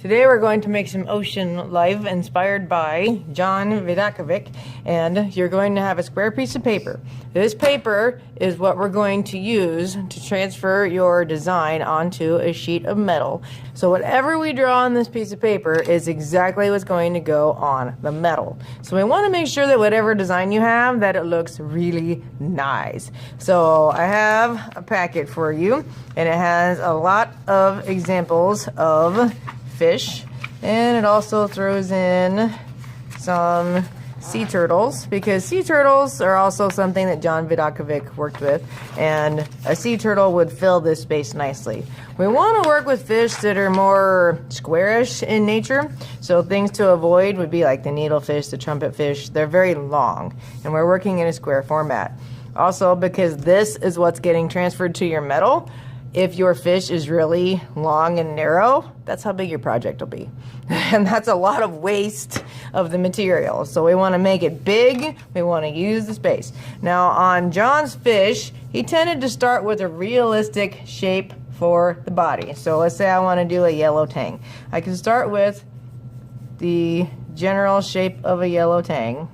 Today we're going to make some ocean life inspired by John Vidakovic, and you're going to have a square piece of paper. This paper is what we're going to use to transfer your design onto a sheet of metal. So whatever we draw on this piece of paper is exactly what's going to go on the metal. So we want to make sure that whatever design you have, that it looks really nice. So I have a packet for you, and it has a lot of examples of fish, and it also throws in some sea turtles, because sea turtles are also something that John Vidakovic worked with, and a sea turtle would fill this space nicely. We want to work with fish that are more squarish in nature, so things to avoid would be like the needlefish, the trumpet fish. They're very long, and we're working in a square format. Also, because this is what's getting transferred to your metal, if your fish is really long and narrow, that's how big your project will be. And that's a lot of waste of the material. So we want to make it big, we want to use the space. Now on John's fish, he tended to start with a realistic shape for the body. So let's say I want to do a yellow tang. I can start with the general shape of a yellow tang.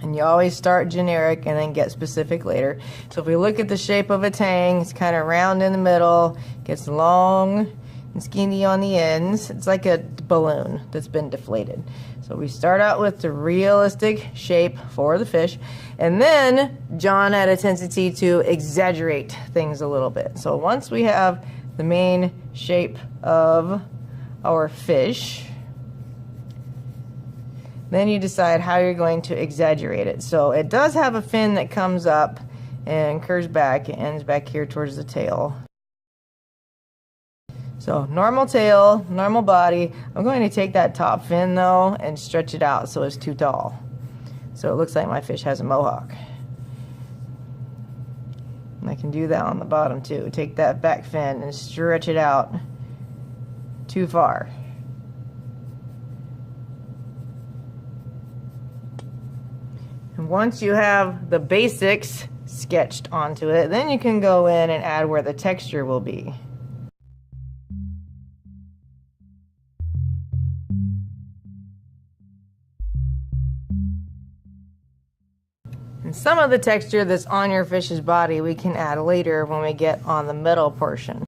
And you always start generic and then get specific later. So if we look at the shape of a tang, it's kind of round in the middle, gets long and skinny on the ends. It's like a balloon that's been deflated. So we start out with the realistic shape for the fish, and then John had a tendency to exaggerate things a little bit. So once we have the main shape of our fish, then you decide how you're going to exaggerate it. So it does have a fin that comes up and curves back. It ends back here towards the tail. So normal tail, normal body. I'm going to take that top fin though and stretch it out so it's too tall. So it looks like my fish has a mohawk. And I can do that on the bottom too. Take that back fin and stretch it out too far. And once you have the basics sketched onto it, then you can go in and add where the texture will be. And some of the texture that's on your fish's body we can add later when we get on the middle portion.